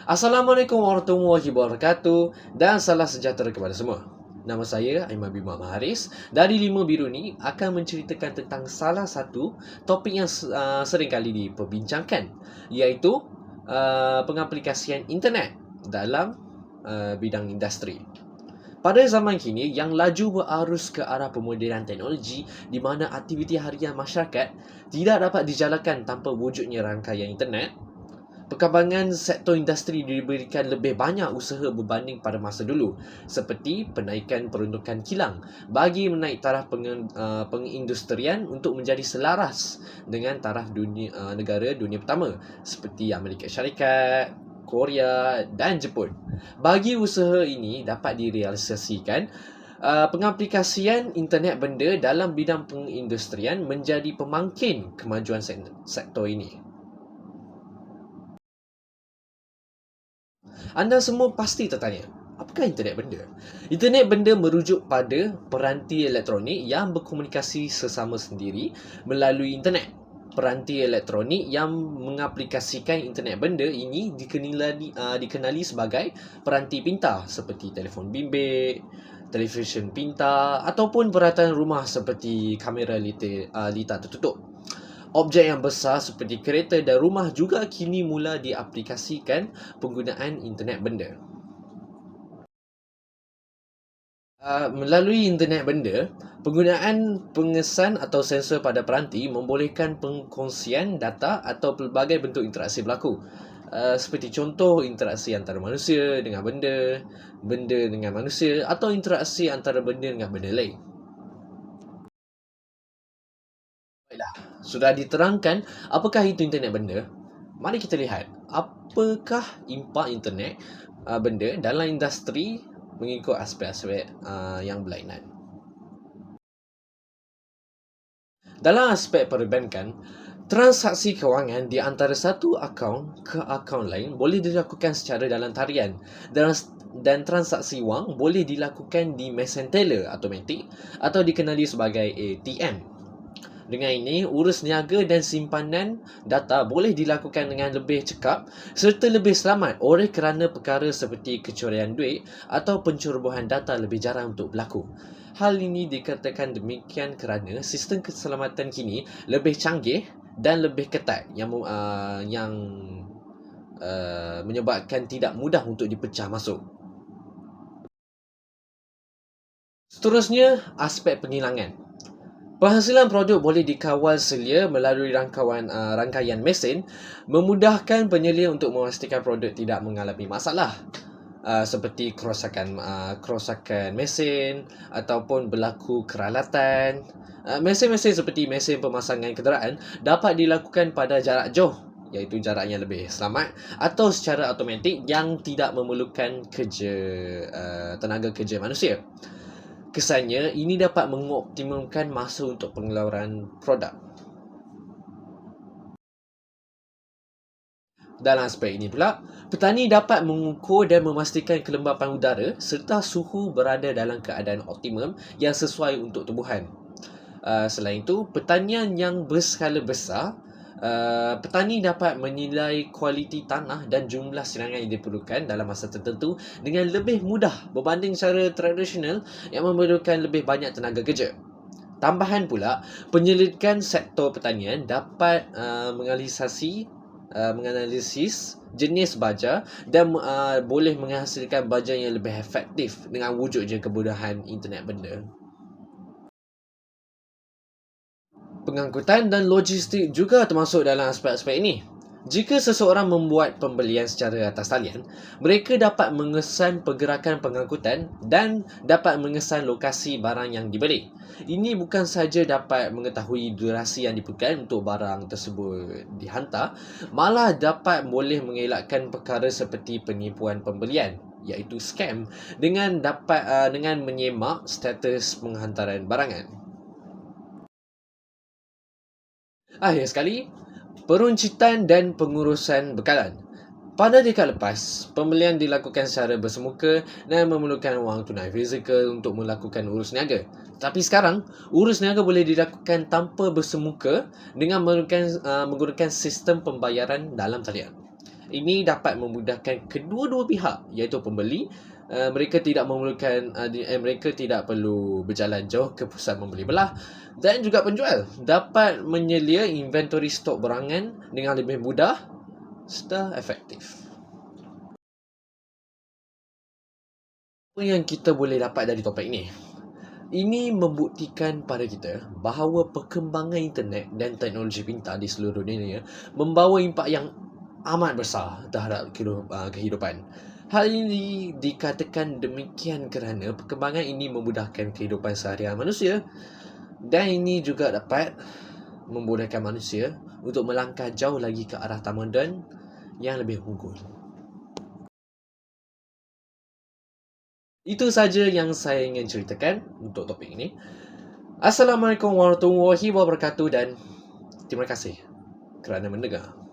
Assalamualaikum warahmatullahi wabarakatuh dan salam sejahtera kepada semua. Nama saya Aiman Bima Maharis dari Lima Biru ni akan menceritakan tentang salah satu topik yang sering kali diperbincangkan, iaitu pengaplikasian internet dalam bidang industri. Pada zaman kini yang laju berarus ke arah pemodenan teknologi di mana aktiviti harian masyarakat tidak dapat dijalankan tanpa wujudnya rangkaian internet, perkembangan sektor industri diberikan lebih banyak usaha berbanding pada masa dulu, seperti penaikan peruntukan kilang bagi menaik taraf pengindustrian untuk menjadi selaras dengan taraf negara dunia pertama seperti Amerika Syarikat, Korea dan Jepun. Bagi usaha ini dapat direalisasikan, pengaplikasian internet benda dalam bidang pengindustrian menjadi pemangkin kemajuan sektor ini. Anda semua pasti tertanya, apakah internet benda? Internet benda merujuk pada peranti elektronik yang berkomunikasi sesama sendiri melalui internet. Peranti elektronik yang mengaplikasikan internet benda ini dikenali sebagai peranti pintar seperti telefon bimbit, televisyen pintar ataupun peralatan rumah seperti kamera litar tertutup. Objek yang besar seperti kereta dan rumah juga kini mula diaplikasikan penggunaan internet benda. Melalui internet benda, penggunaan pengesan atau sensor pada peranti membolehkan pengkongsian data atau pelbagai bentuk interaksi berlaku. Seperti contoh interaksi antara manusia dengan benda, benda dengan manusia atau interaksi antara benda dengan benda lain. Baiklah, sudah diterangkan apakah itu internet benda. Mari kita lihat apakah impak internet benda dalam industri mengikut aspek-aspek yang berlainan. Dalam aspek perbankan, transaksi kewangan di antara satu akaun ke akaun lain boleh dilakukan secara dalam tarian dan transaksi wang boleh dilakukan di mesin teller automatik atau dikenali sebagai ATM. Dengan ini, urus niaga dan simpanan data boleh dilakukan dengan lebih cekap serta lebih selamat oleh kerana perkara seperti kecurian duit atau pencerobohan data lebih jarang untuk berlaku. Hal ini dikatakan demikian kerana sistem keselamatan kini lebih canggih dan lebih ketat yang menyebabkan tidak mudah untuk dipecah masuk. Seterusnya, aspek penghilangan. Penghasilan produk boleh dikawal selia melalui rangkaian mesin, memudahkan penyelia untuk memastikan produk tidak mengalami masalah seperti kerosakan mesin ataupun berlaku keralatan. Mesin-mesin seperti mesin pemasangan kenderaan dapat dilakukan pada jarak jauh, iaitu jarak yang lebih selamat, atau secara automatik yang tidak memerlukan tenaga kerja manusia. Kesannya, ini dapat mengoptimalkan masa untuk pengeluaran produk. Dalam aspek ini pula, petani dapat mengukur dan memastikan kelembapan udara serta suhu berada dalam keadaan optimum yang sesuai untuk tumbuhan. Selain itu, pertanian yang berskala besar, petani dapat menilai kualiti tanah dan jumlah silangan yang diperlukan dalam masa tertentu dengan lebih mudah berbanding cara tradisional yang memerlukan lebih banyak tenaga kerja. Tambahan pula, penyelidikan sektor pertanian dapat menganalisis jenis baja dan boleh menghasilkan baja yang lebih efektif dengan wujudnya kemudahan internet benda. Pengangkutan dan logistik juga termasuk dalam aspek-aspek ini. Jika seseorang membuat pembelian secara atas talian, mereka dapat mengesan pergerakan pengangkutan dan dapat mengesan lokasi barang yang dibeli. Ini bukan sahaja dapat mengetahui durasi yang diperlukan untuk barang tersebut dihantar, malah boleh mengelakkan perkara seperti penipuan pembelian, iaitu scam, dengan menyemak status penghantaran barangan. Akhir sekali, peruncitan dan pengurusan bekalan. Pada dekad lepas, pembelian dilakukan secara bersemuka dan memerlukan wang tunai fizikal untuk melakukan urus niaga. Tapi sekarang, urus niaga boleh dilakukan tanpa bersemuka dengan menggunakan sistem pembayaran dalam talian. Ini dapat memudahkan kedua-dua pihak, iaitu pembeli. Mereka tidak mereka tidak perlu berjalan jauh ke pusat membeli belah, dan juga penjual dapat menyelia inventory stok barangan dengan lebih mudah serta efektif. Apa yang kita boleh dapat dari topik ini? Ini membuktikan pada kita bahawa perkembangan internet dan teknologi pintar di seluruh dunia membawa impak yang amat besar terhadap kehidupan. Hal ini dikatakan demikian kerana perkembangan ini memudahkan kehidupan seharian manusia, dan ini juga dapat memudahkan manusia untuk melangkah jauh lagi ke arah tamadun yang lebih unggul. Itu saja yang saya ingin ceritakan untuk topik ini. Assalamualaikum warahmatullahi wabarakatuh dan terima kasih kerana mendengar.